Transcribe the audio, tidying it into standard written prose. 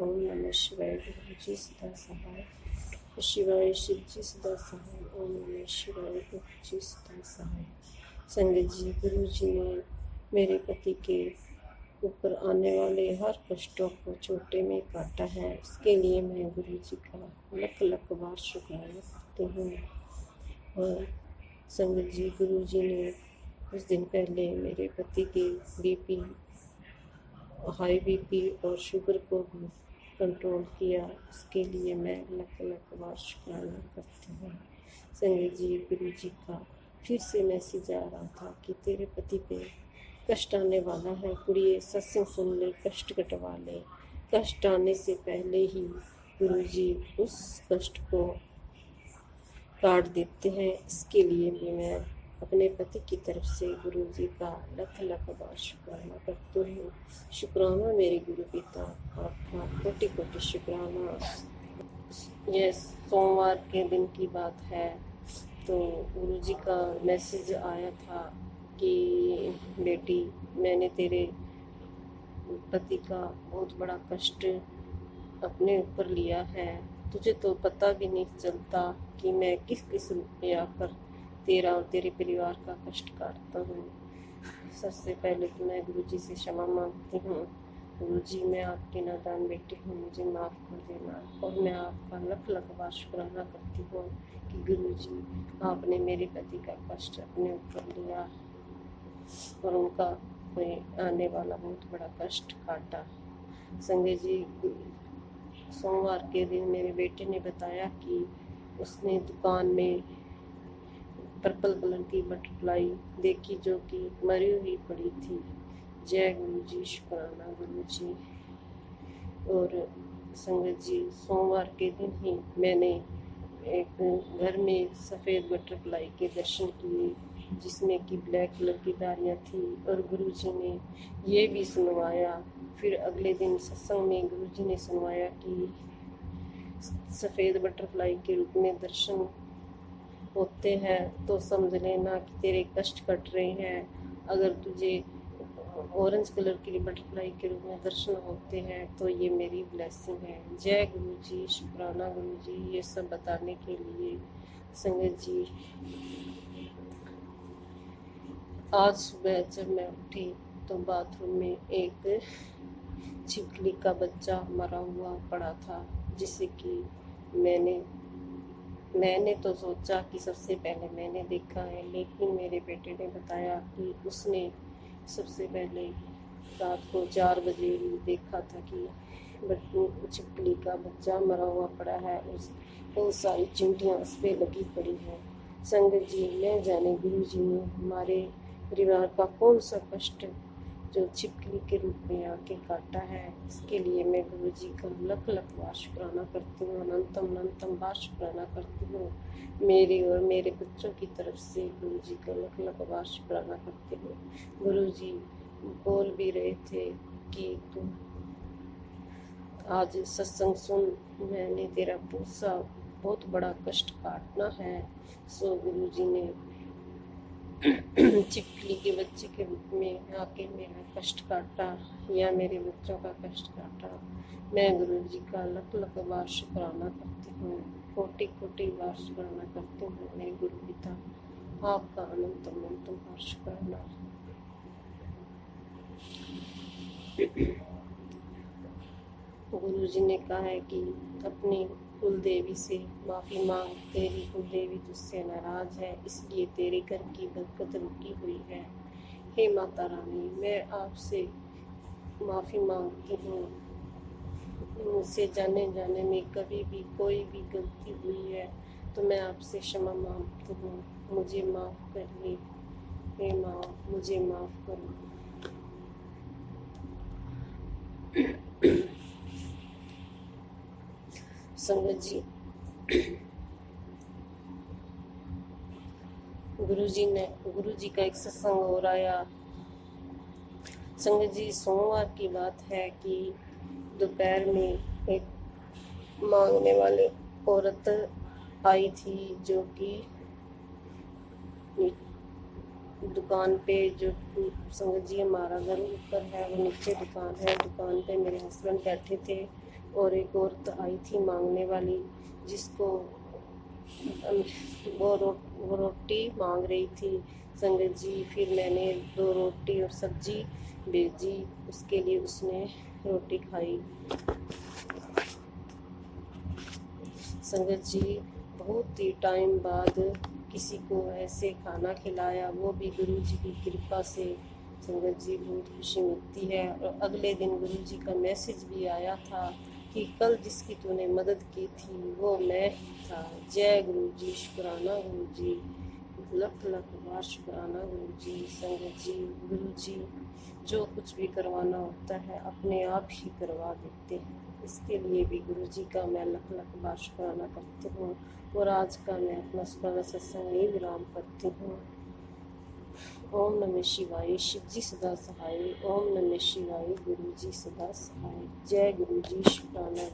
ओम नमः शिवाय। गुरु जी सदा सहाय। शिवाय शिव जी सदा सहाय। ओम नमः शिवाय। गुरु जी सदा सहाय। संगत जी, गुरु जी ने मेरे पति के ऊपर आने वाले हर कष्टों को छोटे में काटा है। इसके लिए मैं गुरु जी का लख लख बार शुक्राना करती हूँ। और संगत जी, गुरु जी ने कुछ दिन पहले मेरे पति के बीपी, हाई बीपी और शुगर को भी कंट्रोल किया। इसके लिए मैं लख लख बार शुक्राना करती हूँ। संगत जी, गुरु जी का फिर से मैसेज आ रहा था कि तेरे पति पे कष्ट आने वाला है, कुड़िए सत्संग सुन ले, कष्ट कटवा ले। कष्ट आने से पहले ही गुरु जी उस कष्ट को काट देते हैं। इसके लिए भी मैं अपने पति की तरफ से गुरु जी का लख लख बार शुक्राना करती हूँ। शुक्राना मेरे गुरु पिता आपका कोटि कोटि शुक्राना। यह सोमवार के दिन की बात है। तो गुरु जी का मैसेज आया था कि बेटी, मैंने तेरे पति का बहुत बड़ा कष्ट अपने ऊपर लिया है। तुझे तो पता भी नहीं चलता कि मैं किस किस रूप में आकर तेरा और तेरे परिवार का कष्ट काटता हूँ। सबसे पहले तो मैं गुरु जी से क्षमा मांगती हूँ। गुरु जी, मैं आपकी नादान बेटी हूँ, मुझे माफ़ कर देना। और मैं आपका लख लख बार शुक्राना करती हूँ कि गुरु जी, आपने मेरे पति का कष्ट अपने ऊपर लिया और उनका कोई आने वाला बहुत बड़ा कष्ट काटा। संजय जी, सोमवार के दिन मेरे बेटे ने बताया कि उसने दुकान में पर्पल कलर की बटरफ्लाई देखी जो कि मरी हुई पड़ी थी। जय गुरु जी, शुक्राना गुरु जी। और संगत जी, सोमवार के दिन ही मैंने एक घर में सफ़ेद बटरफ्लाई के दर्शन किए जिसमें कि ब्लैक कलर की डालियाँ थी और गुरु जी ने ये भी सुनवाया। फिर अगले दिन सत्संग में गुरु जी ने सुनवाया कि सफ़ेद बटरफ्लाई के रूप में दर्शन होते हैं तो समझ लेना कि तेरे कष्ट कट रहे हैं। अगर तुझे ऑरेंज कलर की बटरफ्लाई के रूप में दर्शन होते हैं तो ये मेरी ब्लेसिंग है। जय गुरु जी, शुक्राना गुरु जी, ये सब बताने के लिए। संगत जी, आज सुबह जब मैं उठी तो बाथरूम में एक छिपकली का बच्चा मरा हुआ पड़ा था, जिसे कि मैंने तो सोचा कि सबसे पहले मैंने देखा है, लेकिन मेरे बेटे ने बताया कि उसने सबसे पहले रात को 4 बजे देखा था कि छिपकली का बच्चा मरा हुआ पड़ा है। उस बहुत सारी चिंटियाँ उस पर लगी पड़ी हैं। संगत जी, मैं जाने गुरु जी ने हमारे परिवार का कौन सा कष्ट जो छिपकली के रूप में आके काटा है। इसके लिए मैं गुरु जी का लख लख बार शुक्राना करती हूँ, अनंतम बार शुक्राना करती हूँ। मेरे और मेरे बच्चों की तरफ से गुरु जी का लख लख बार शुक्राना करती हूँ। गुरु जी बोल भी रहे थे कि तुम आज सत्संग सुन, मैंने तेरा बहुत बड़ा कष्ट काटना है। सो गुरु जी ने छिपकली के बच्चे के रूप में आके मेरा कष्ट काटा या मेरे बच्चों का कष्ट काटा। मैं गुरु जी का लख लख बार शुक्राना करती हूँ, कोटि कोटि बार शुक्राना करती हूँ। मेरे गुरु पिता आपका अनंतम बार शुक्राना। गुरु जी ने कहा है कि अपनी कुल देवी से माफ़ी मांग, तेरी कुल देवी तुझसे नाराज है, इसलिए तेरे घर की बरकत रुकी हुई है। हे माता रानी, मैं आपसे माफ़ी मांगती हूँ, मुझसे जाने में कभी भी कोई भी गलती हुई है तो मैं आपसे क्षमा मांगती हूँ, मुझे माफ़ करिए। हे माँ, मुझे माफ़ करो। संगत जी, गुरु जी का एक सत्संग हो रहा। संगत जी, सोमवार की बात है कि दोपहर में एक मांगने वाली औरत आई थी जो कि दुकान पे, जो संगत जी हमारा घर ऊपर है वो नीचे दुकान है। दुकान पे मेरे हस्बैंड बैठे थे और एक औरत आई थी मांगने वाली, जिसको वो रोटी मांग रही थी संगत जी। फिर मैंने 2 रोटी और सब्जी भेजी उसके लिए, उसने रोटी खाई। संगत जी, बहुत ही टाइम बाद किसी को ऐसे खाना खिलाया, वो भी गुरु जी की कृपा से। संगत जी, बहुत खुशी मिलती है। और अगले दिन गुरु जी का मैसेज भी आया था कि कल जिसकी तूने मदद की थी वो मैं ही था। जय गुरु जी, शुक्राना गुरु जी, लख लख बार शुक्राना गुरु जी। संगत जी, गुरु जी जो कुछ भी करवाना होता है अपने आप ही करवा देते हैं। इसके लिए भी गुरु जी का मैं लख लख बार शुक्राना करती हूँ। और आज का मैं अपना शुक्राना सत्संग यही विराम करती हूँ। ओम नमः शिवाय, शिव जी सदा सहाय। ओम नमः शिवाय, गुरु जी सदा सहाय। जय गुरु जी, शुक्राना।